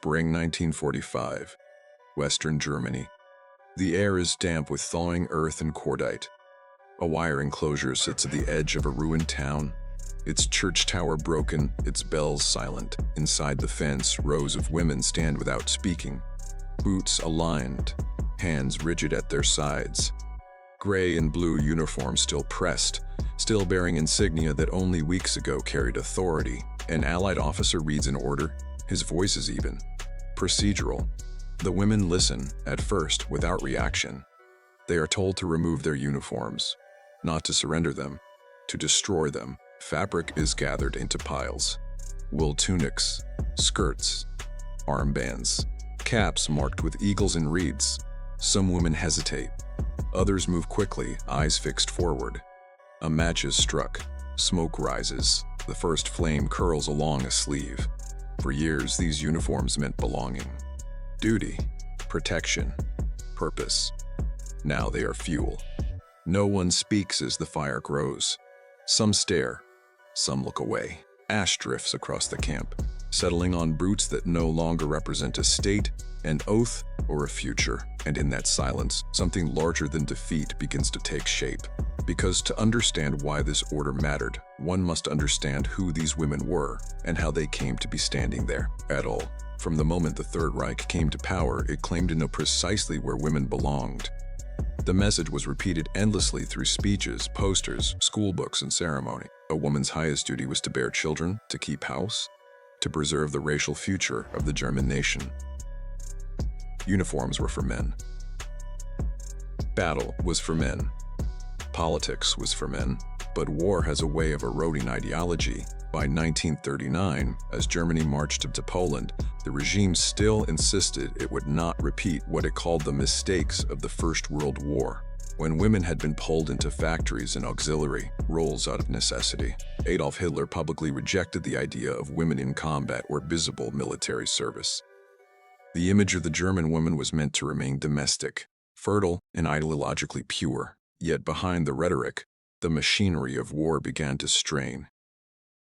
Spring 1945, Western Germany. The air is damp with thawing earth and cordite. A wire enclosure sits at the edge of a ruined town, its church tower broken, its bells silent. Inside the fence, rows of women stand without speaking, boots aligned, hands rigid at their sides. Gray and blue uniforms still pressed, still bearing insignia that only weeks ago carried authority. An Allied officer reads an order, his voice is even, procedural. The women listen, at first, without reaction. They are told to remove their uniforms, not to surrender them, to destroy them. Fabric is gathered into piles. Wool tunics, skirts, armbands, caps marked with eagles and reeds. Some women hesitate. Others move quickly, eyes fixed forward. A match is struck. Smoke rises. The first flame curls along a sleeve. For years, these uniforms meant belonging, duty, protection, purpose. Now they are fuel. No one speaks as the fire grows. Some stare, some look away. Ash drifts across the camp, settling on brutes that no longer represent a state, an oath, or a future. And in that silence, something larger than defeat begins to take shape. Because to understand why this order mattered, one must understand who these women were and how they came to be standing there at all. From the moment the Third Reich came to power, it claimed to know precisely where women belonged. The message was repeated endlessly through speeches, posters, school books, and ceremony. A woman's highest duty was to bear children, to keep house, to preserve the racial future of the German nation. Uniforms were for men. Battle was for men. Politics was for men. But war has a way of eroding ideology. By 1939, as Germany marched into Poland, the regime still insisted it would not repeat what it called the mistakes of the First World War, when women had been pulled into factories and auxiliary roles out of necessity. Adolf Hitler publicly rejected the idea of women in combat or visible military service. The image of the German woman was meant to remain domestic, fertile, and ideologically pure. Yet behind the rhetoric, the machinery of war began to strain.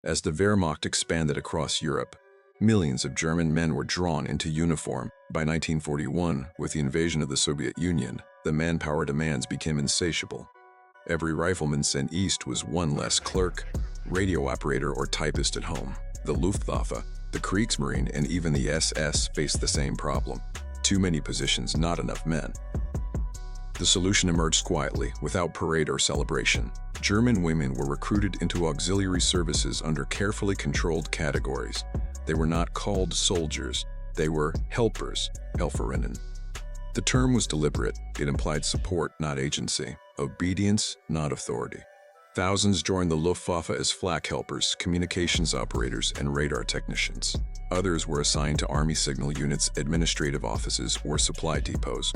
As the Wehrmacht expanded across Europe, millions of German men were drawn into uniform. By 1941, with the invasion of the Soviet Union, the manpower demands became insatiable. Every rifleman sent east was one less clerk, radio operator, or typist at home. The Luftwaffe, the Kriegsmarine, and even the SS faced the same problem. Too many positions, not enough men. The solution emerged quietly, without parade or celebration. German women were recruited into auxiliary services under carefully controlled categories. They were not called soldiers, they were helpers, Helferinnen. The term was deliberate. It implied support, not agency, obedience, not authority. Thousands joined the Luftwaffe as flak helpers, communications operators, and radar technicians. Others were assigned to army signal units, administrative offices, or supply depots.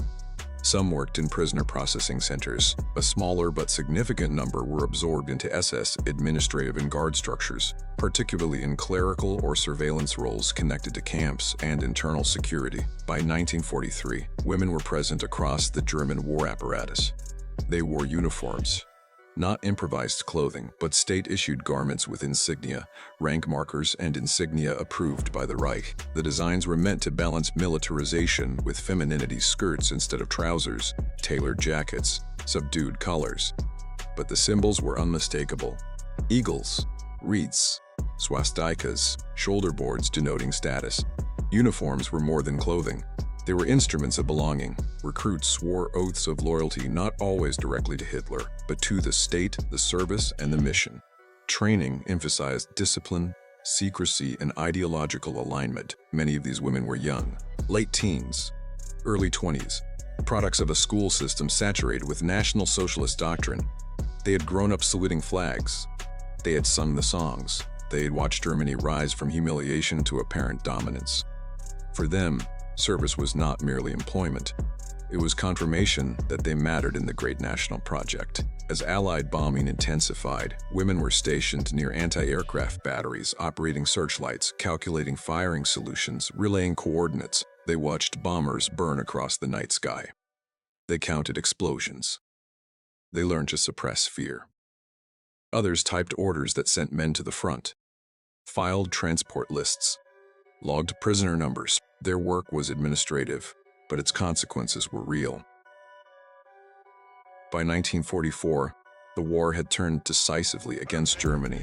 Some worked in prisoner processing centers. A smaller but significant number were absorbed into SS, administrative, and guard structures, particularly in clerical or surveillance roles connected to camps and internal security. By 1943, women were present across the German war apparatus. They wore uniforms. Not improvised clothing, but state-issued garments with insignia, rank markers, and insignia approved by the Reich. The designs were meant to balance militarization with femininity: skirts instead of trousers, tailored jackets, subdued colors. But the symbols were unmistakable. Eagles, wreaths, swastikas, shoulder boards denoting status. Uniforms were more than clothing. They were instruments of belonging. Recruits swore oaths of loyalty not always directly to Hitler, but to the state, the service, and the mission. Training emphasized discipline, secrecy, and ideological alignment. Many of these women were young, late teens, early 20s, products of a school system saturated with National Socialist doctrine. They had grown up saluting flags. They had sung the songs. They had watched Germany rise from humiliation to apparent dominance. For them, service was not merely employment. It was confirmation that they mattered in the great national project. As Allied bombing intensified, women were stationed near anti-aircraft batteries, operating searchlights, calculating firing solutions, relaying coordinates. They watched bombers burn across the night sky. They counted explosions. They learned to suppress fear. Others typed orders that sent men to the front, filed transport lists, logged prisoner numbers. Their work was administrative, but its consequences were real. By 1944, the war had turned decisively against Germany.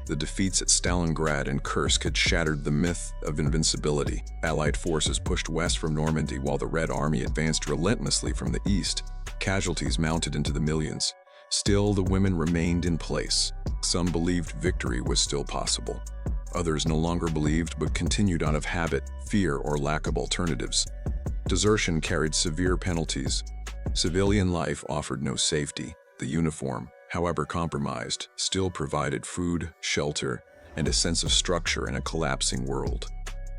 The defeats at Stalingrad and Kursk had shattered the myth of invincibility. Allied forces pushed west from Normandy while the Red Army advanced relentlessly from the east. Casualties mounted into the millions. Still, the women remained in place. Some believed victory was still possible. Others no longer believed but continued out of habit, fear, or lack of alternatives. Desertion carried severe penalties. Civilian life offered no safety. The uniform, however compromised, still provided food, shelter, and a sense of structure in a collapsing world.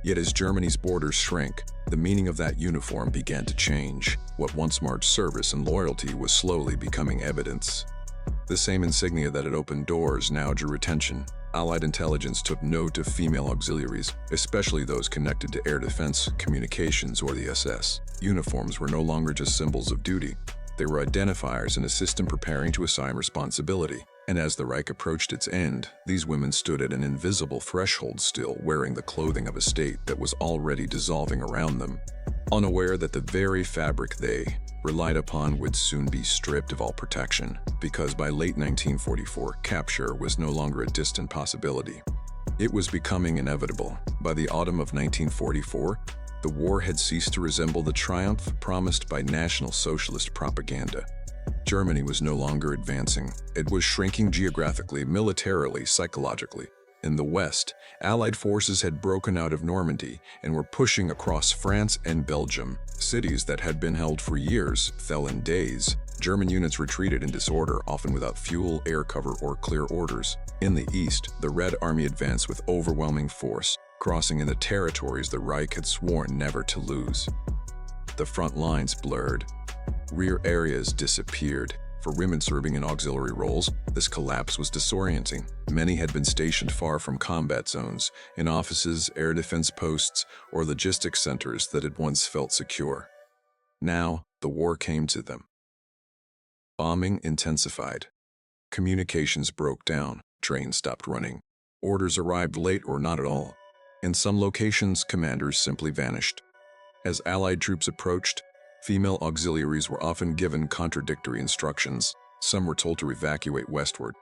Yet as Germany's borders shrank, the meaning of that uniform began to change. What once marked service and loyalty was slowly becoming evidence. The same insignia that had opened doors now drew attention. Allied intelligence took note of female auxiliaries, especially those connected to air defense, communications, or the SS. Uniforms were no longer just symbols of duty. They were identifiers in a system preparing to assign responsibility. And as the Reich approached its end, these women stood at an invisible threshold still, wearing the clothing of a state that was already dissolving around them, unaware that the very fabric they relied upon would soon be stripped of all protection, because by late 1944, capture was no longer a distant possibility. It was becoming inevitable. By the autumn of 1944, the war had ceased to resemble the triumph promised by National Socialist propaganda. Germany was no longer advancing. It was shrinking geographically, militarily, psychologically. In the West, Allied forces had broken out of Normandy and were pushing across France and Belgium. Cities that had been held for years fell in days. German units retreated in disorder, often without fuel, air cover, or clear orders. In the East, the Red Army advanced with overwhelming force, crossing in the territories the Reich had sworn never to lose. The front lines blurred. Rear areas disappeared. For women serving in auxiliary roles, this collapse was disorienting. Many had been stationed far from combat zones, in offices, air defense posts, or logistics centers that had once felt secure. Now, the war came to them. Bombing intensified. Communications broke down. Trains stopped running. Orders arrived late or not at all. In some locations, commanders simply vanished. As Allied troops approached, female auxiliaries were often given contradictory instructions. Some were told to evacuate westward.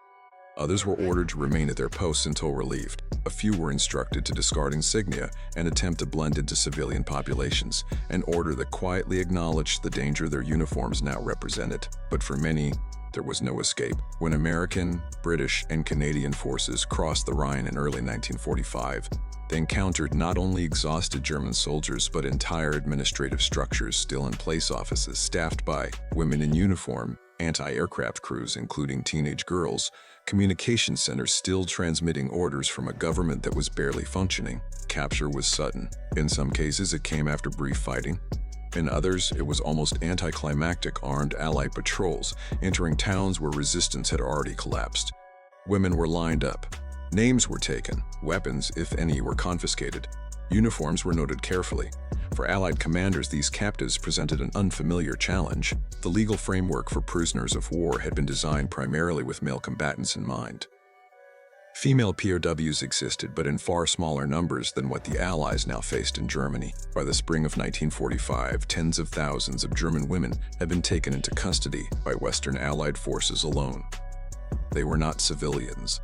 Others were ordered to remain at their posts until relieved. A few were instructed to discard insignia and attempt to blend into civilian populations, an order that quietly acknowledged the danger their uniforms now represented. But for many, there was no escape. When American, British, and Canadian forces crossed the Rhine in early 1945, they encountered not only exhausted German soldiers but entire administrative structures still in place, offices staffed by women in uniform, anti-aircraft crews including teenage girls, communication centers still transmitting orders from a government that was barely functioning. Capture was sudden. In some cases, it came after brief fighting. In others, it was almost anticlimactic armed Allied patrols entering towns where resistance had already collapsed. Women were lined up. Names were taken. Weapons, if any, were confiscated. Uniforms were noted carefully. For Allied commanders, these captives presented an unfamiliar challenge. The legal framework for prisoners of war had been designed primarily with male combatants in mind. Female POWs existed, but in far smaller numbers than what the Allies now faced in Germany. By the spring of 1945, tens of thousands of German women had been taken into custody by Western Allied forces alone. They were not civilians.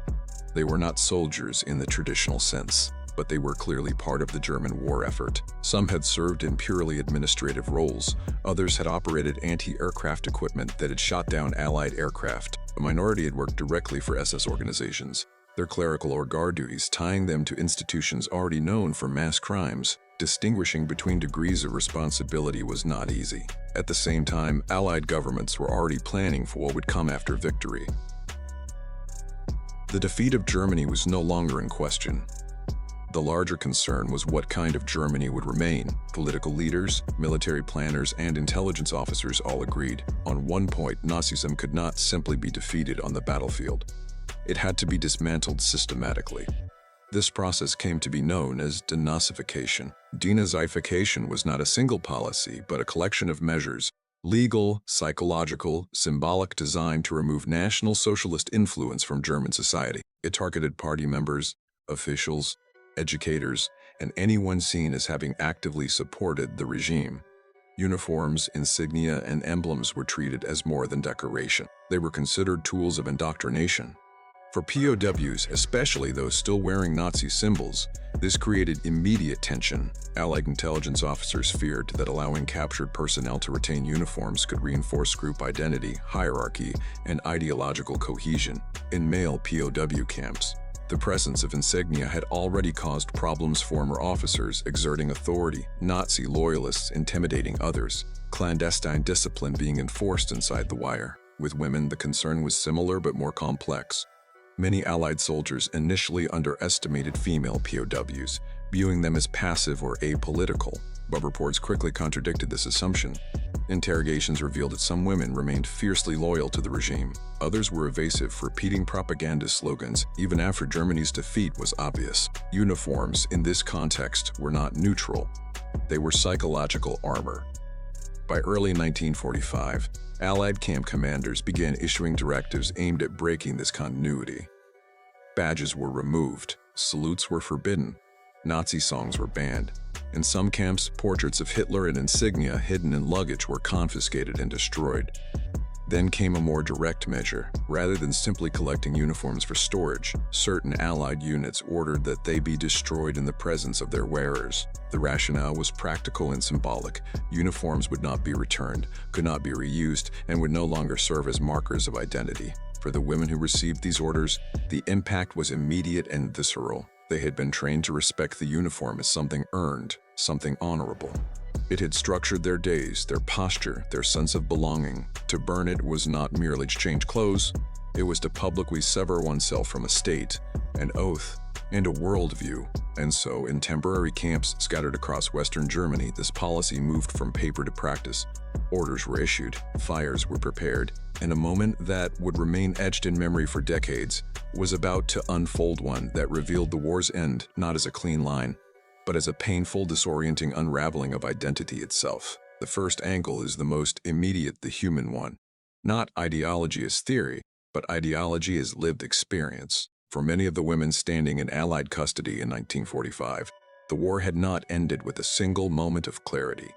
They were not soldiers in the traditional sense, but they were clearly part of the German war effort. Some had served in purely administrative roles. Others had operated anti-aircraft equipment that had shot down Allied aircraft. A minority had worked directly for SS organizations, their clerical or guard duties tying them to institutions already known for mass crimes. Distinguishing between degrees of responsibility was not easy. At the same time, Allied governments were already planning for what would come after victory. The defeat of Germany was no longer in question. The larger concern was what kind of Germany would remain. Political leaders, military planners, and intelligence officers all agreed. On one point, Nazism could not simply be defeated on the battlefield. It had to be dismantled systematically. This process came to be known as Denazification. Denazification was not a single policy, but a collection of measures, legal, psychological, symbolic, designed to remove National Socialist influence from German society. It targeted party members, officials, educators, and anyone seen as having actively supported the regime. Uniforms, insignia, and emblems were treated as more than decoration. They were considered tools of indoctrination. For POWs, especially those still wearing Nazi symbols, this created immediate tension. Allied intelligence officers feared that allowing captured personnel to retain uniforms could reinforce group identity, hierarchy, and ideological cohesion. In male POW camps, the presence of insignia had already caused problems. Former officers exerting authority, Nazi loyalists intimidating others, clandestine discipline being enforced inside the wire. With women, the concern was similar but more complex. Many Allied soldiers initially underestimated female POWs, viewing them as passive or apolitical, but reports quickly contradicted this assumption. Interrogations revealed that some women remained fiercely loyal to the regime. Others were evasive, repeating propaganda slogans even after Germany's defeat was obvious. Uniforms in this context were not neutral. They were psychological armor. By early 1945, Allied camp commanders began issuing directives aimed at breaking this continuity. Badges were removed, salutes were forbidden, Nazi songs were banned. In some camps, portraits of Hitler and insignia hidden in luggage were confiscated and destroyed. Then came a more direct measure. Rather than simply collecting uniforms for storage, certain Allied units ordered that they be destroyed in the presence of their wearers. The rationale was practical and symbolic. Uniforms would not be returned, could not be reused, and would no longer serve as markers of identity. For the women who received these orders, the impact was immediate and visceral. They had been trained to respect the uniform as something earned, something honorable. It had structured their days, their posture, their sense of belonging. To burn it was not merely to change clothes, it was to publicly sever oneself from a state, an oath, and a worldview. And so, in temporary camps scattered across Western Germany, this policy moved from paper to practice. Orders were issued, fires were prepared, and a moment that would remain etched in memory for decades was about to unfold, one that revealed the war's end not as a clean line, but as a painful, disorienting unraveling of identity itself. The first angle is the most immediate, the human one. Not ideology as theory, but ideology as lived experience. For many of the women standing in Allied custody in 1945, the war had not ended with a single moment of clarity.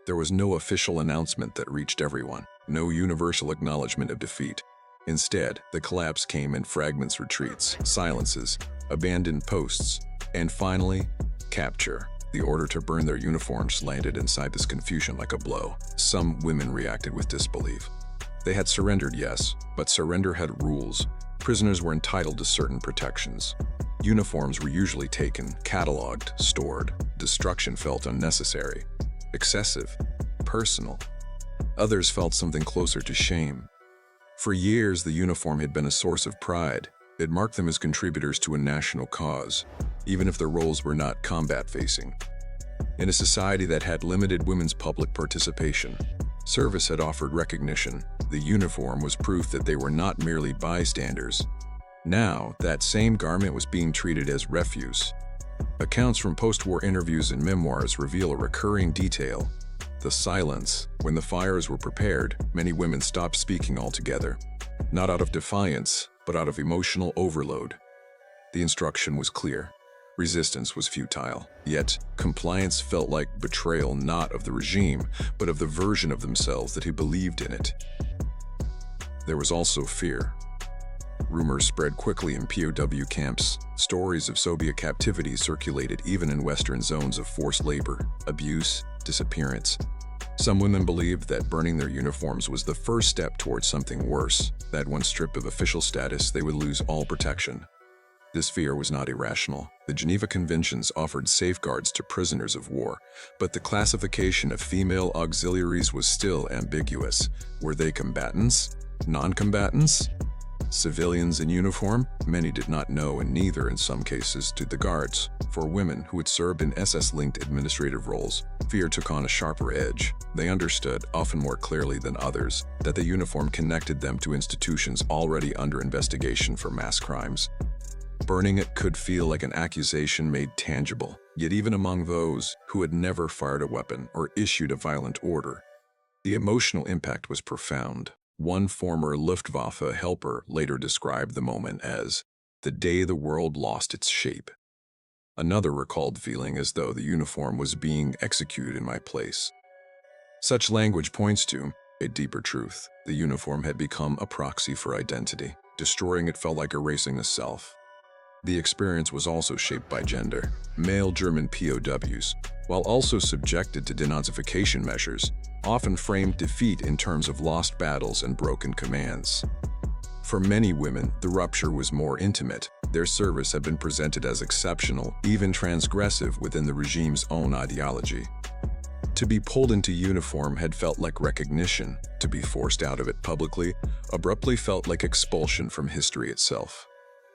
There was no official announcement that reached everyone, no universal acknowledgement of defeat. Instead, the collapse came in fragments, retreats, silences, abandoned posts, and finally, capture. The order to burn their uniforms landed inside this confusion like a blow. Some women reacted with disbelief. They had surrendered, yes, but surrender had rules. Prisoners were entitled to certain protections. Uniforms were usually taken, cataloged, stored. Destruction felt unnecessary, excessive, personal. Others felt something closer to shame. For years, the uniform had been a source of pride. It marked them as contributors to a national cause, even if their roles were not combat-facing. In a society that had limited women's public participation, service had offered recognition. The uniform was proof that they were not merely bystanders. Now, that same garment was being treated as refuse. Accounts from post-war interviews and memoirs reveal a recurring detail: the silence. When the fires were prepared, many women stopped speaking altogether, not out of defiance, but out of emotional overload. The instruction was clear. Resistance was futile. Yet, compliance felt like betrayal, not of the regime, but of the version of themselves that had believed in it. There was also fear. Rumors spread quickly in POW camps. Stories of Soviet captivity circulated even in Western zones of forced labor, abuse, disappearance. Some women believed that burning their uniforms was the first step towards something worse, that once stripped of official status, they would lose all protection. This fear was not irrational. The Geneva Conventions offered safeguards to prisoners of war, but the classification of female auxiliaries was still ambiguous. Were they combatants? Non-combatants? Civilians in uniform? Many did not know, and neither, in some cases, did the guards. For women who had served in SS-linked administrative roles, fear took on a sharper edge. They understood, often more clearly than others, that the uniform connected them to institutions already under investigation for mass crimes. Burning it could feel like an accusation made tangible, yet even among those who had never fired a weapon or issued a violent order, the emotional impact was profound. One former Luftwaffe helper later described the moment as the day the world lost its shape. Another recalled feeling as though the uniform was being executed in my place. Such language points to a deeper truth. The uniform had become a proxy for identity. Destroying it felt like erasing the self. The experience was also shaped by gender. Male German POWs, while also subjected to denazification measures, often framed defeat in terms of lost battles and broken commands. For many women, the rupture was more intimate. Their service had been presented as exceptional, even transgressive within the regime's own ideology. To be pulled into uniform had felt like recognition. To be forced out of it publicly, abruptly felt like expulsion from history itself.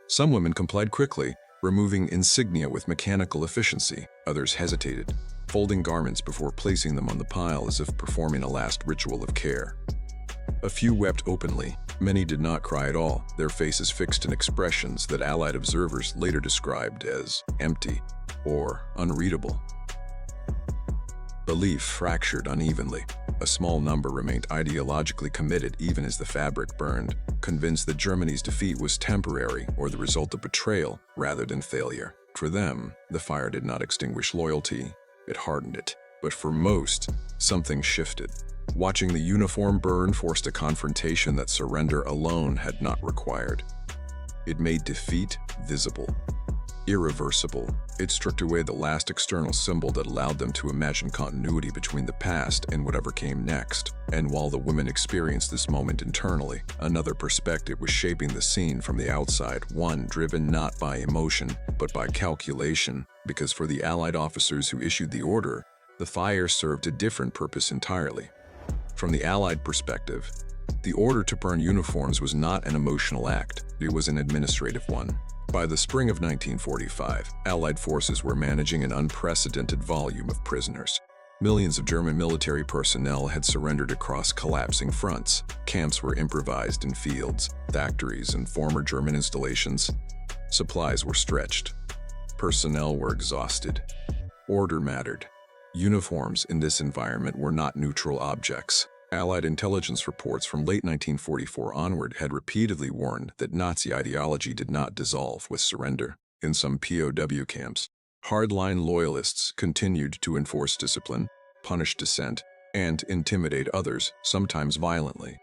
Some women complied quickly, removing insignia with mechanical efficiency. Others hesitated, folding garments before placing them on the pile as if performing a last ritual of care. A few wept openly. Many did not cry at all, their faces fixed in expressions that Allied observers later described as empty or unreadable. Belief fractured unevenly. A small number remained ideologically committed even as the fabric burned, convinced that Germany's defeat was temporary or the result of betrayal rather than failure. For them, the fire did not extinguish loyalty, it hardened it. But for most, something shifted. Watching the uniform burn forced a confrontation that surrender alone had not required. It made defeat visible, irreversible. It stripped away the last external symbol that allowed them to imagine continuity between the past and whatever came next. And while the women experienced this moment internally, another perspective was shaping the scene from the outside, one driven not by emotion, but by calculation. Because for the Allied officers who issued the order, the fire served a different purpose entirely. From the Allied perspective, the order to burn uniforms was not an emotional act, it was an administrative one. By the spring of 1945, Allied forces were managing an unprecedented volume of prisoners. Millions of German military personnel had surrendered across collapsing fronts. Camps were improvised in fields, factories, and former German installations. Supplies were stretched. Personnel were exhausted. Order mattered. Uniforms in this environment were not neutral objects. Allied intelligence reports from late 1944 onward had repeatedly warned that Nazi ideology did not dissolve with surrender. In some POW camps, hardline loyalists continued to enforce discipline, punish dissent, and intimidate others, sometimes violently.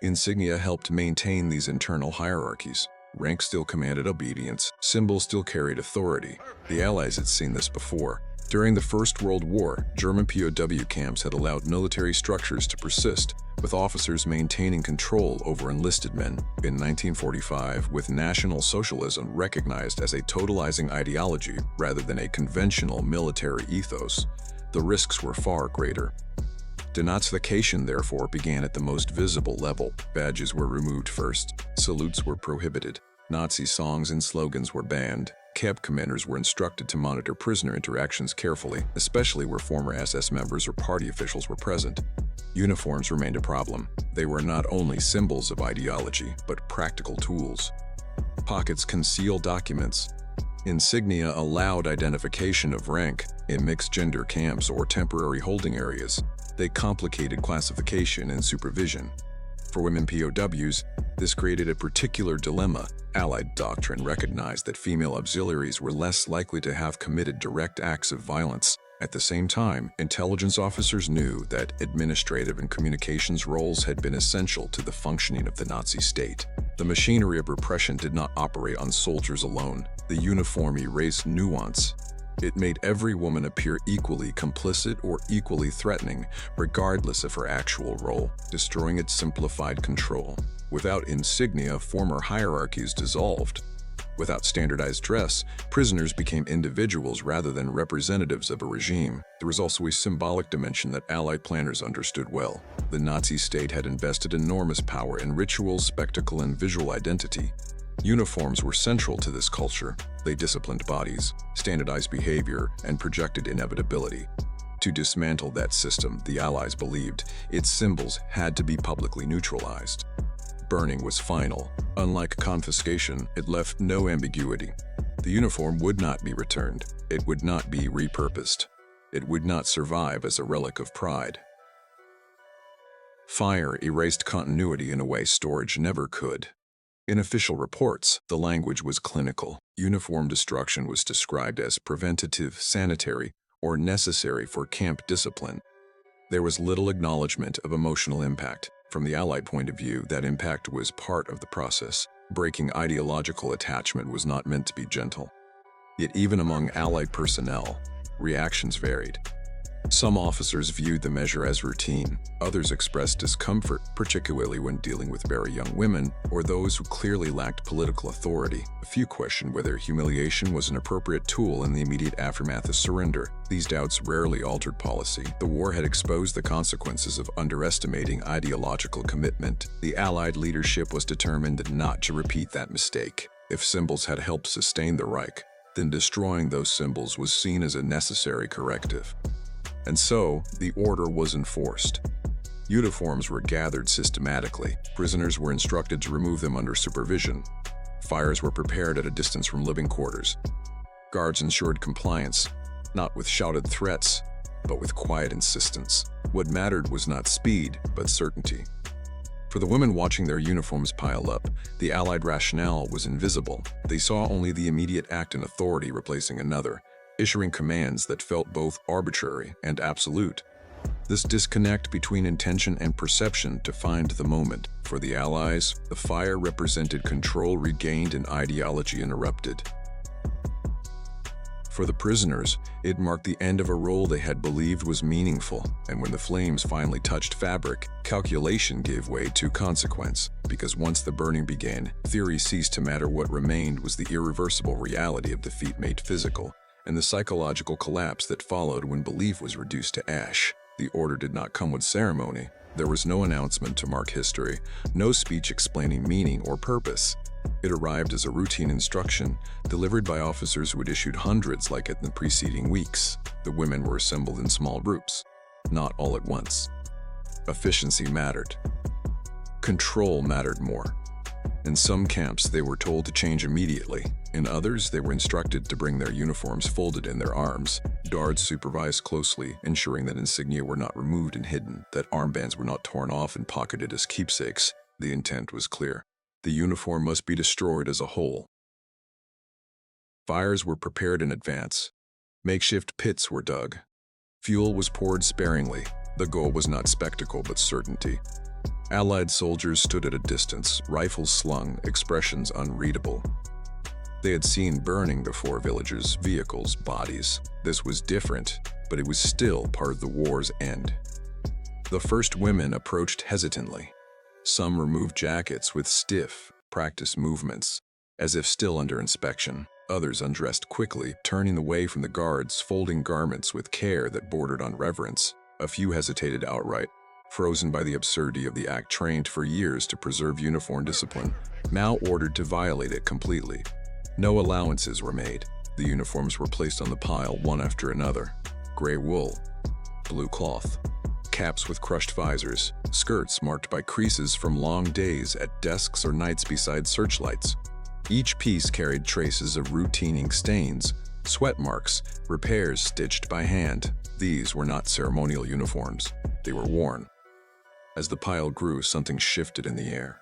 Insignia helped maintain these internal hierarchies. Rank still commanded obedience, symbols still carried authority. The Allies had seen this before. During the First World War, German POW camps had allowed military structures to persist, with officers maintaining control over enlisted men. In 1945, with National Socialism recognized as a totalizing ideology rather than a conventional military ethos, the risks were far greater. Denazification, therefore, began at the most visible level. Badges were removed first, salutes were prohibited, Nazi songs and slogans were banned. Camp commanders were instructed to monitor prisoner interactions carefully, especially where former SS members or party officials were present. Uniforms remained a problem. They were not only symbols of ideology, but practical tools. Pockets concealed documents. Insignia allowed identification of rank in mixed-gender camps or temporary holding areas. They complicated classification and supervision. For women POWs, this created a particular dilemma. Allied doctrine recognized that female auxiliaries were less likely to have committed direct acts of violence. At the same time, intelligence officers knew that administrative and communications roles had been essential to the functioning of the Nazi state. The machinery of repression did not operate on soldiers alone. The uniform erased nuance. It made every woman appear equally complicit or equally threatening, regardless of her actual role, destroying its simplified control. Without insignia, former hierarchies dissolved. Without standardized dress, prisoners became individuals rather than representatives of a regime. There was also a symbolic dimension that Allied planners understood well. The Nazi state had invested enormous power in ritual, spectacle, and visual identity. Uniforms were central to this culture. They disciplined bodies, standardized behavior, and projected inevitability. To dismantle that system, the Allies believed its symbols had to be publicly neutralized. Burning was final. Unlike confiscation, it left no ambiguity. The uniform would not be returned. It would not be repurposed. It would not survive as a relic of pride. Fire erased continuity in a way storage never could. In official reports, the language was clinical. Uniform destruction was described as preventative, sanitary, or necessary for camp discipline. There was little acknowledgement of emotional impact. From the Allied point of view, that impact was part of the process. Breaking ideological attachment was not meant to be gentle. Yet even among Allied personnel, reactions varied. Some officers viewed the measure as routine. Others expressed discomfort, particularly when dealing with very young women or those who clearly lacked political authority. A few questioned whether humiliation was an appropriate tool in the immediate aftermath of surrender. These doubts rarely altered policy. The war had exposed the consequences of underestimating ideological commitment. The Allied leadership was determined not to repeat that mistake. If symbols had helped sustain the Reich, then destroying those symbols was seen as a necessary corrective. And so, the order was enforced. Uniforms were gathered systematically. Prisoners were instructed to remove them under supervision. Fires were prepared at a distance from living quarters. Guards ensured compliance, not with shouted threats, but with quiet insistence. What mattered was not speed, but certainty. For the women watching their uniforms pile up, the Allied rationale was invisible. They saw only the immediate act and authority replacing another, issuing commands that felt both arbitrary and absolute. This disconnect between intention and perception defined the moment. For the Allies, the fire represented control regained and ideology interrupted. For the prisoners, it marked the end of a role they had believed was meaningful, and when the flames finally touched fabric, calculation gave way to consequence. Because once the burning began, theory ceased to matter. What remained was the irreversible reality of defeat made physical, and the psychological collapse that followed when belief was reduced to ash. The order did not come with ceremony. There was no announcement to mark history, no speech explaining meaning or purpose. It arrived as a routine instruction, delivered by officers who had issued hundreds like it in the preceding weeks. The women were assembled in small groups, not all at once. Efficiency mattered. Control mattered more. In some camps, they were told to change immediately. In others, they were instructed to bring their uniforms folded in their arms. Guards supervised closely, ensuring that insignia were not removed and hidden, that armbands were not torn off and pocketed as keepsakes. The intent was clear. The uniform must be destroyed as a whole. Fires were prepared in advance. Makeshift pits were dug. Fuel was poured sparingly. The goal was not spectacle, but certainty. Allied soldiers stood at a distance, rifles slung, expressions unreadable. They had seen burning before villages, vehicles, bodies. This was different, but it was still part of the war's end. The first women approached hesitantly. Some removed jackets with stiff, practiced movements, as if still under inspection. Others undressed quickly, turning away from the guards, folding garments with care that bordered on reverence. A few hesitated outright, frozen by the absurdity of the act, trained for years to preserve uniform discipline, now ordered to violate it completely. No allowances were made. The uniforms were placed on the pile one after another. Gray wool, blue cloth, caps with crushed visors, skirts marked by creases from long days at desks or nights beside searchlights. Each piece carried traces of routine ink stains, sweat marks, repairs stitched by hand. These were not ceremonial uniforms. They were worn. As the pile grew, something shifted in the air.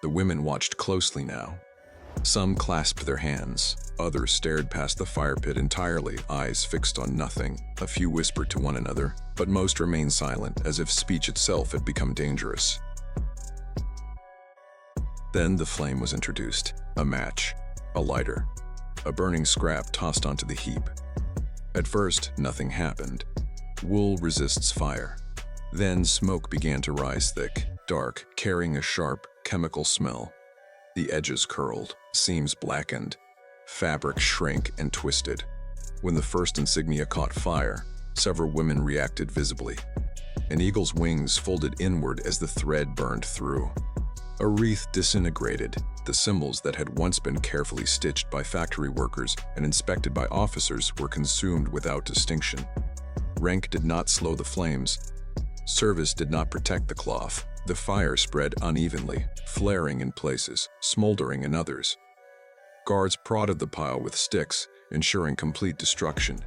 The women watched closely now. Some clasped their hands. Others stared past the fire pit entirely, eyes fixed on nothing. A few whispered to one another, but most remained silent, as if speech itself had become dangerous. Then the flame was introduced. A match, a lighter, a burning scrap tossed onto the heap. At first, nothing happened. Wool resists fire. Then smoke began to rise thick, dark, carrying a sharp, chemical smell. The edges curled, seams blackened, fabric shrank and twisted. When the first insignia caught fire, several women reacted visibly. An eagle's wings folded inward as the thread burned through. A wreath disintegrated. The symbols that had once been carefully stitched by factory workers and inspected by officers were consumed without distinction. Rank did not slow the flames. Service did not protect the cloth. The fire spread unevenly, flaring in places, smoldering in others. Guards prodded the pile with sticks, ensuring complete destruction.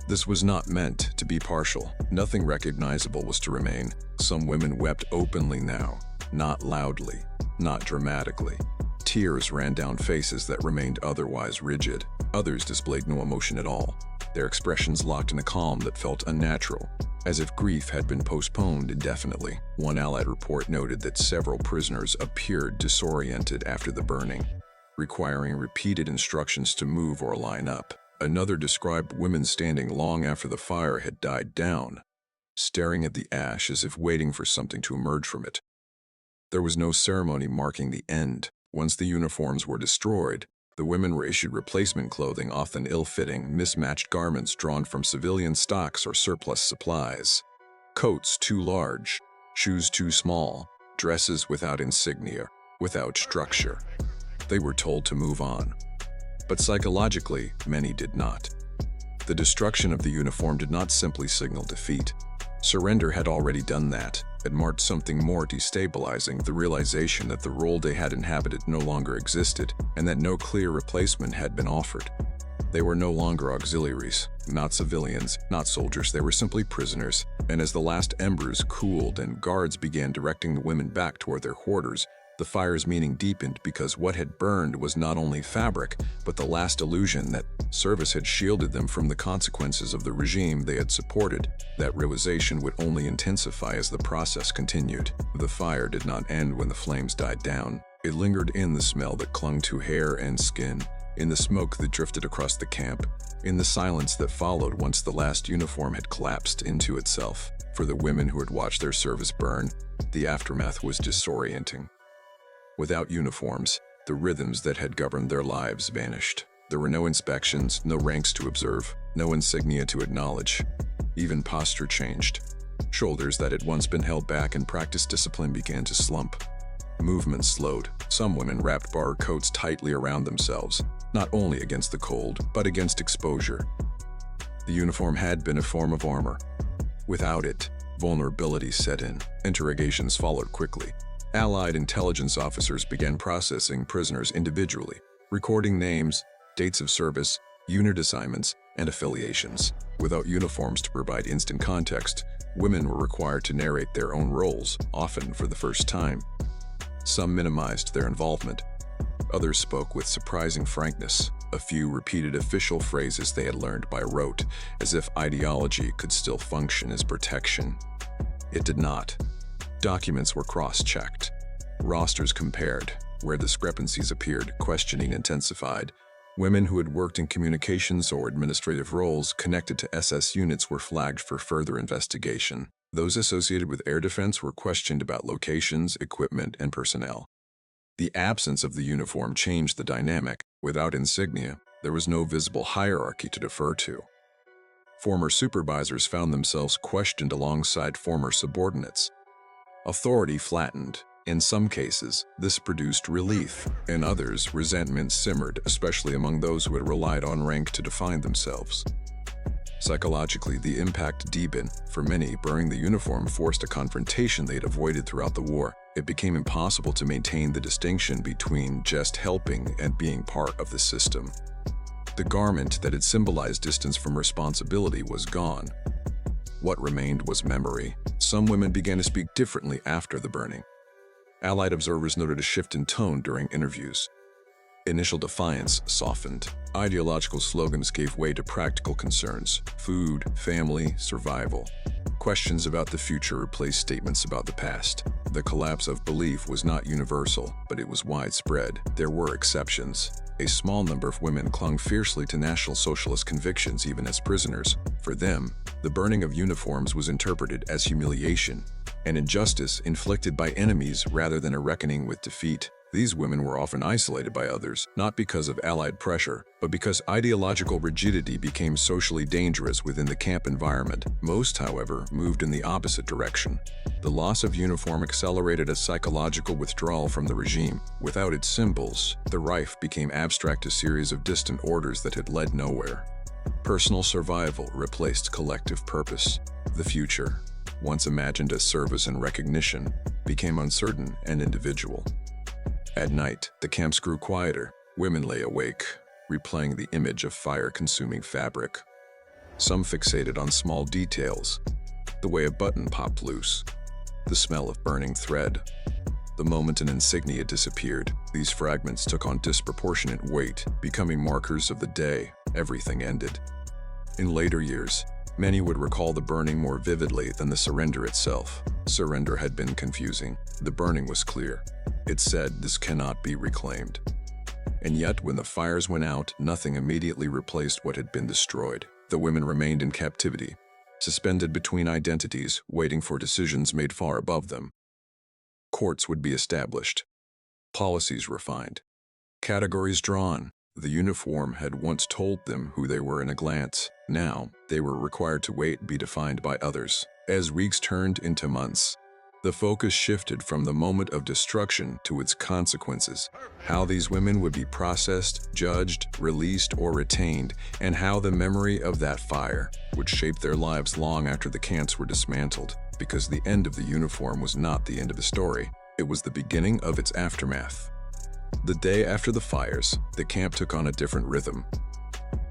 This was not meant to be partial. Nothing recognizable was to remain. Some women wept openly now. Not loudly, not dramatically. Tears ran down faces that remained otherwise rigid. Others displayed no emotion at all, their expressions locked in a calm that felt unnatural, as if grief had been postponed indefinitely. One Allied report noted that several prisoners appeared disoriented after the burning, requiring repeated instructions to move or line up. Another described women standing long after the fire had died down, staring at the ash as if waiting for something to emerge from it. There was no ceremony marking the end. Once the uniforms were destroyed, the women were issued replacement clothing, often ill-fitting, mismatched garments drawn from civilian stocks or surplus supplies. Coats too large, shoes too small, dresses without insignia, without structure. They were told to move on. But psychologically, many did not. The destruction of the uniform did not simply signal defeat. Surrender had already done that. It marked something more destabilizing, the realization that the role they had inhabited no longer existed, and that no clear replacement had been offered. They were no longer auxiliaries, not civilians, not soldiers, they were simply prisoners. And as the last embers cooled and guards began directing the women back toward their quarters, the fire's meaning deepened, because what had burned was not only fabric, but the last illusion that service had shielded them from the consequences of the regime they had supported. That realization would only intensify as the process continued. The fire did not end when the flames died down. It lingered in the smell that clung to hair and skin, in the smoke that drifted across the camp, in the silence that followed once the last uniform had collapsed into itself. For the women who had watched their service burn, the aftermath was disorienting. Without uniforms, the rhythms that had governed their lives vanished. There were no inspections, no ranks to observe, no insignia to acknowledge. Even posture changed. Shoulders that had once been held back and practiced discipline began to slump. Movement slowed. Some women wrapped bar coats tightly around themselves, not only against the cold, but against exposure. The uniform had been a form of armor. Without it, vulnerability set in. Interrogations followed quickly. Allied intelligence officers began processing prisoners individually, recording names, dates of service, unit assignments, and affiliations. Without uniforms to provide instant context, women were required to narrate their own roles, often for the first time. Some minimized their involvement. Others spoke with surprising frankness. A few repeated official phrases they had learned by rote, as if ideology could still function as protection. It did not. Documents were cross-checked. Rosters compared. Where discrepancies appeared, questioning intensified. Women who had worked in communications or administrative roles connected to SS units were flagged for further investigation. Those associated with air defense were questioned about locations, equipment, and personnel. The absence of the uniform changed the dynamic. Without insignia, there was no visible hierarchy to defer to. Former supervisors found themselves questioned alongside former subordinates. Authority flattened. In some cases, this produced relief. In others, resentment simmered, especially among those who had relied on rank to define themselves. Psychologically, the impact deepened. For many, burning the uniform forced a confrontation they had avoided throughout the war. It became impossible to maintain the distinction between just helping and being part of the system. The garment that had symbolized distance from responsibility was gone. What remained was memory. Some women began to speak differently after the burning. Allied observers noted a shift in tone during interviews. Initial defiance softened. Ideological slogans gave way to practical concerns: food, family, survival. Questions about the future replaced statements about the past. The collapse of belief was not universal, but it was widespread. There were exceptions. A small number of women clung fiercely to National Socialist convictions even as prisoners. For them, the burning of uniforms was interpreted as humiliation, an injustice inflicted by enemies rather than a reckoning with defeat. These women were often isolated by others, not because of Allied pressure, but because ideological rigidity became socially dangerous within the camp environment. Most, however, moved in the opposite direction. The loss of uniform accelerated a psychological withdrawal from the regime. Without its symbols, the Reich became abstract, a series of distant orders that had led nowhere. Personal survival replaced collective purpose. The future, once imagined as service and recognition, became uncertain and individual. At night, the camps grew quieter. Women lay awake, replaying the image of fire-consuming fabric. Some fixated on small details, the way a button popped loose, the smell of burning thread. The moment an insignia disappeared, these fragments took on disproportionate weight, becoming markers of the day everything ended. In later years, many would recall the burning more vividly than the surrender itself. Surrender had been confusing. The burning was clear. It said, "This cannot be reclaimed." And yet, when the fires went out, nothing immediately replaced what had been destroyed. The women remained in captivity, suspended between identities, waiting for decisions made far above them. Courts would be established, policies refined, categories drawn. The uniform had once told them who they were in a glance. Now, they were required to wait and be defined by others. As weeks turned into months, the focus shifted from the moment of destruction to its consequences, how these women would be processed, judged, released, or retained, and how the memory of that fire would shape their lives long after the camps were dismantled. Because the end of the uniform was not the end of the story, it was the beginning of its aftermath. The day after the fires, the camp took on a different rhythm.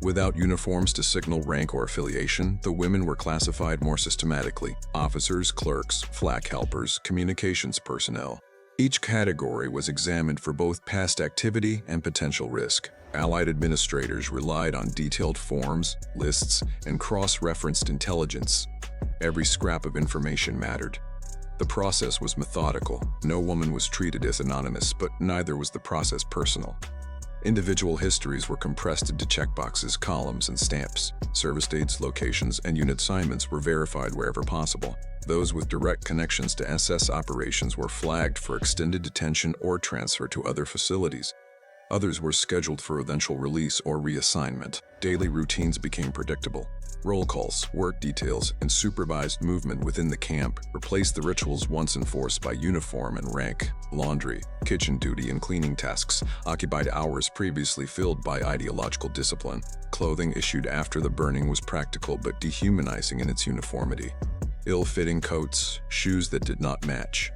Without uniforms to signal rank or affiliation, the women were classified more systematically: officers, clerks, flak helpers, communications personnel. Each category was examined for both past activity and potential risk. Allied administrators relied on detailed forms, lists, and cross-referenced intelligence. Every scrap of information mattered. The process was methodical. No woman was treated as anonymous, but neither was the process personal. Individual histories were compressed into checkboxes, columns, and stamps. Service dates, locations, and unit assignments were verified wherever possible. Those with direct connections to SS operations were flagged for extended detention or transfer to other facilities. Others were scheduled for eventual release or reassignment. Daily routines became predictable. Roll calls, work details, and supervised movement within the camp replaced the rituals once enforced by uniform and rank. Laundry, kitchen duty, and cleaning tasks occupied hours previously filled by ideological discipline. Clothing issued after the burning was practical but dehumanizing in its uniformity. Ill-fitting coats, shoes that did not match.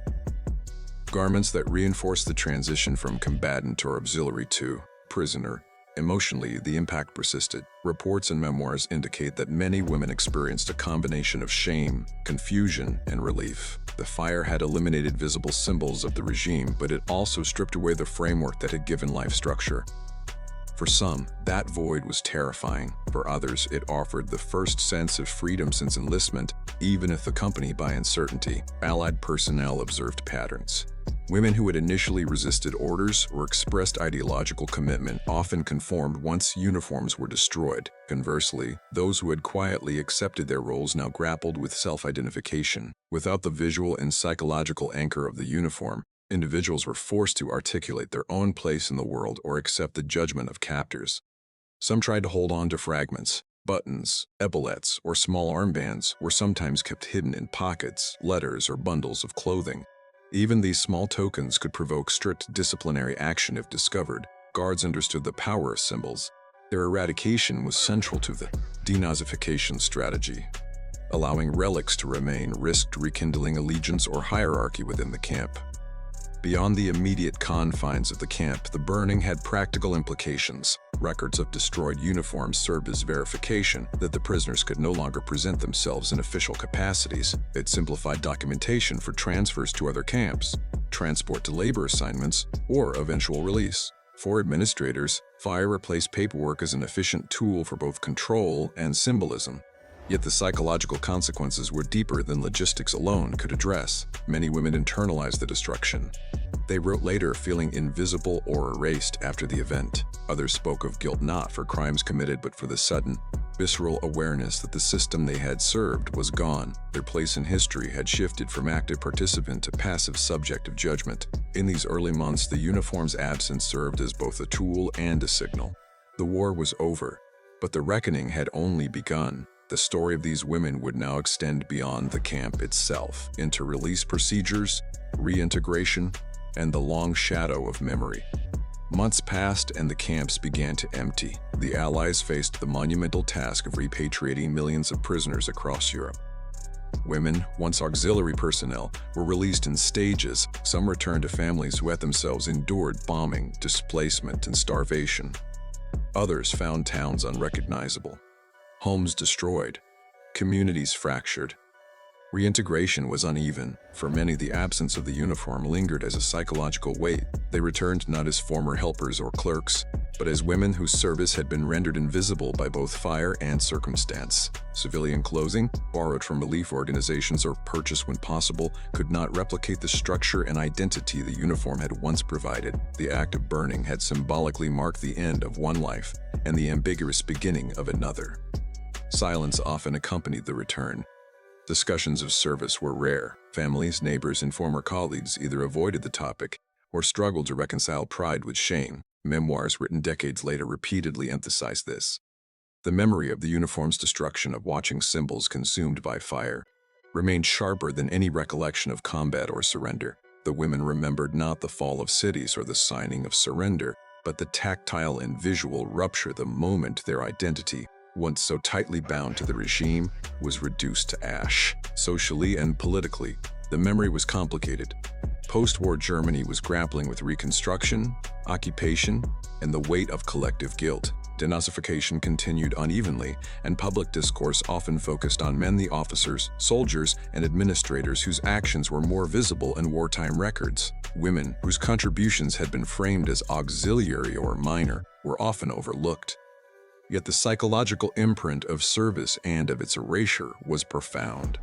Garments that reinforced the transition from combatant or auxiliary to prisoner. Emotionally, the impact persisted. Reports and memoirs indicate that many women experienced a combination of shame, confusion, and relief. The fire had eliminated visible symbols of the regime, but it also stripped away the framework that had given life structure. For some, that void was terrifying. For others, it offered the first sense of freedom since enlistment, even if accompanied by uncertainty. Allied personnel observed patterns. Women who had initially resisted orders or expressed ideological commitment often conformed once uniforms were destroyed. Conversely, those who had quietly accepted their roles now grappled with self-identification. Without the visual and psychological anchor of the uniform, individuals were forced to articulate their own place in the world or accept the judgment of captors. Some tried to hold on to fragments. Buttons, epaulets, or small armbands were sometimes kept hidden in pockets, letters, or bundles of clothing. Even these small tokens could provoke strict disciplinary action if discovered. Guards understood the power of symbols. Their eradication was central to the Denazification strategy. Allowing relics to remain risked rekindling allegiance or hierarchy within the camp. Beyond the immediate confines of the camp, the burning had practical implications. Records of destroyed uniforms served as verification that the prisoners could no longer present themselves in official capacities. It simplified documentation for transfers to other camps, transport to labor assignments, or eventual release. For administrators, fire replaced paperwork as an efficient tool for both control and symbolism. Yet the psychological consequences were deeper than logistics alone could address. Many women internalized the destruction. They wrote later feeling invisible or erased after the event. Others spoke of guilt not for crimes committed but for the sudden, visceral awareness that the system they had served was gone. Their place in history had shifted from active participant to passive subject of judgment. In these early months, the uniform's absence served as both a tool and a signal. The war was over, but the reckoning had only begun. The story of these women would now extend beyond the camp itself, into release procedures, reintegration, and the long shadow of memory. Months passed and the camps began to empty. The Allies faced the monumental task of repatriating millions of prisoners across Europe. Women, once auxiliary personnel, were released in stages. Some returned to families who had themselves endured bombing, displacement, and starvation. Others found towns unrecognizable, homes destroyed, communities fractured. Reintegration was uneven. For many, the absence of the uniform lingered as a psychological weight. They returned not as former helpers or clerks, but as women whose service had been rendered invisible by both fire and circumstance. Civilian clothing, borrowed from relief organizations or purchased when possible, could not replicate the structure and identity the uniform had once provided. The act of burning had symbolically marked the end of one life and the ambiguous beginning of another. Silence often accompanied the return. Discussions of service were rare. Families, neighbors, and former colleagues either avoided the topic or struggled to reconcile pride with shame. Memoirs written decades later repeatedly emphasized this. The memory of the uniform's destruction, of watching symbols consumed by fire, remained sharper than any recollection of combat or surrender. The women remembered not the fall of cities or the signing of surrender, but the tactile and visual rupture the moment their identity, once so tightly bound to the regime, was reduced to ash. Socially and politically, the memory was complicated. Post-war Germany was grappling with reconstruction, occupation, and the weight of collective guilt. Denazification continued unevenly, and public discourse often focused on men, the officers, soldiers, and administrators whose actions were more visible in wartime records. Women, whose contributions had been framed as auxiliary or minor, were often overlooked. Yet the psychological imprint of service and of its erasure was profound.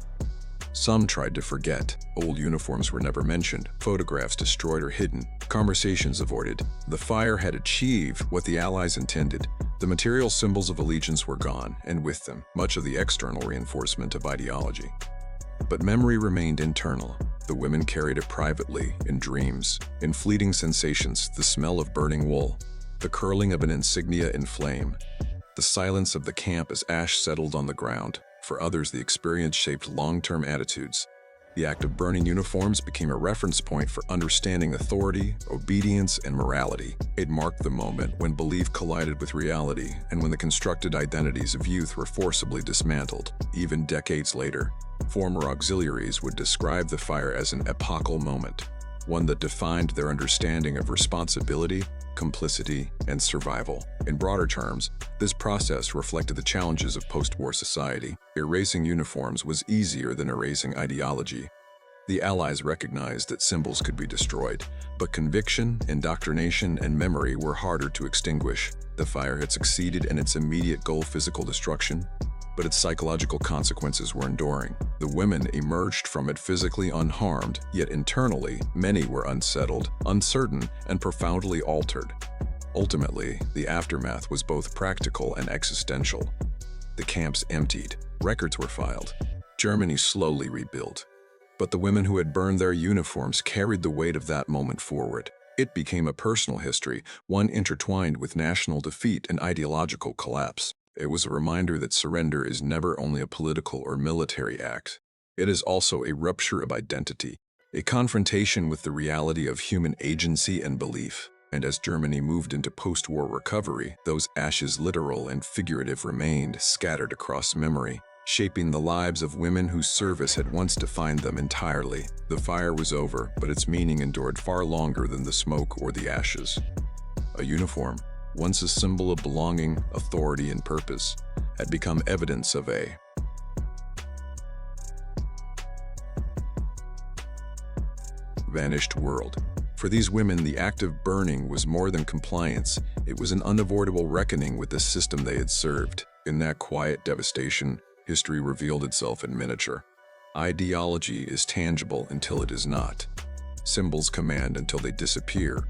Some tried to forget. Old uniforms were never mentioned, photographs destroyed or hidden, conversations avoided. The fire had achieved what the Allies intended. The material symbols of allegiance were gone, and with them, much of the external reinforcement of ideology. But memory remained internal. The women carried it privately, in dreams, in fleeting sensations, the smell of burning wool, the curling of an insignia in flame, the silence of the camp as ash settled on the ground. For others, the experience shaped long-term attitudes. The act of burning uniforms became a reference point for understanding authority, obedience, and morality. It marked the moment when belief collided with reality and when the constructed identities of youth were forcibly dismantled. Even decades later, former auxiliaries would describe the fire as an epochal moment, one that defined their understanding of responsibility, complicity, and survival. In broader terms, this process reflected the challenges of post-war society. Erasing uniforms was easier than erasing ideology. The Allies recognized that symbols could be destroyed, but conviction, indoctrination, and memory were harder to extinguish. The fire had succeeded in its immediate goal, physical destruction, but its psychological consequences were enduring. The women emerged from it physically unharmed, yet internally, many were unsettled, uncertain, and profoundly altered. Ultimately, the aftermath was both practical and existential. The camps emptied, records were filed, Germany slowly rebuilt. But the women who had burned their uniforms carried the weight of that moment forward. It became a personal history, one intertwined with national defeat and ideological collapse. It was a reminder that surrender is never only a political or military act. It is also a rupture of identity, a confrontation with the reality of human agency and belief. And as Germany moved into post-war recovery, those ashes, literal and figurative, remained scattered across memory, shaping the lives of women whose service had once defined them entirely. The fire was over, but its meaning endured far longer than the smoke or the ashes. A uniform, once a symbol of belonging, authority, and purpose, had become evidence of a vanished world. For these women, the act of burning was more than compliance. It was an unavoidable reckoning with the system they had served. In that quiet devastation, history revealed itself in miniature. Ideology is tangible until it is not. Symbols command until they disappear.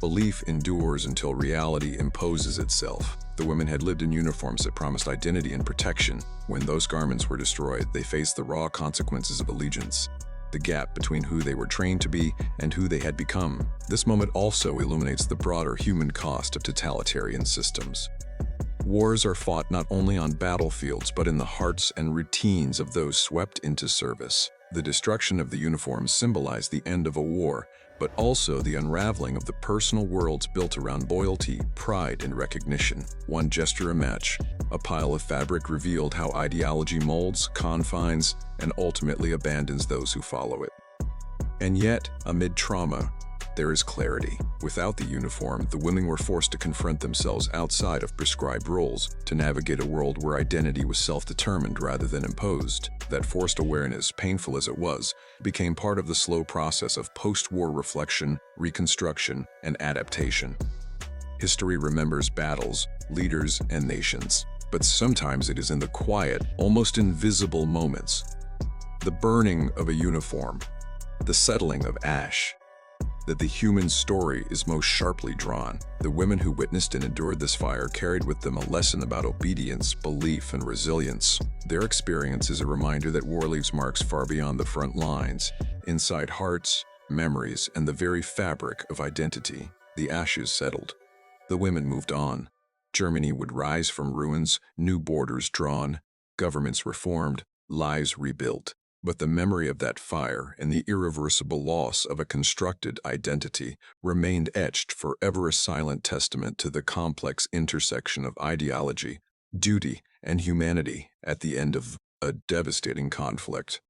Belief endures until reality imposes itself. The women had lived in uniforms that promised identity and protection. When those garments were destroyed, they faced the raw consequences of allegiance, the gap between who they were trained to be and who they had become. This moment also illuminates the broader human cost of totalitarian systems. Wars are fought not only on battlefields but in the hearts and routines of those swept into service. The destruction of the uniforms symbolized the end of a war, but also the unraveling of the personal worlds built around loyalty, pride, and recognition. One gesture a match, a pile of fabric revealed how ideology molds, confines, and ultimately abandons those who follow it. And yet, amid trauma, There is clarity. Without the uniform, the women were forced to confront themselves outside of prescribed roles, to navigate a world where identity was self-determined rather than imposed. That forced awareness, painful as it was, became part of the slow process of post-war reflection, reconstruction, and adaptation. History remembers battles, leaders, and nations, but sometimes it is in the quiet, almost invisible moments. The burning of a uniform, the settling of ash, that the human story is most sharply drawn. The women who witnessed and endured this fire carried with them a lesson about obedience, belief, and resilience. Their experience is a reminder that war leaves marks far beyond the front lines, inside hearts, memories, and the very fabric of identity. The ashes settled. The women moved on. Germany would rise from ruins, new borders drawn, governments reformed, lives rebuilt. But the memory of that fire and the irreversible loss of a constructed identity remained etched forever, a silent testament to the complex intersection of ideology, duty, and humanity at the end of a devastating conflict.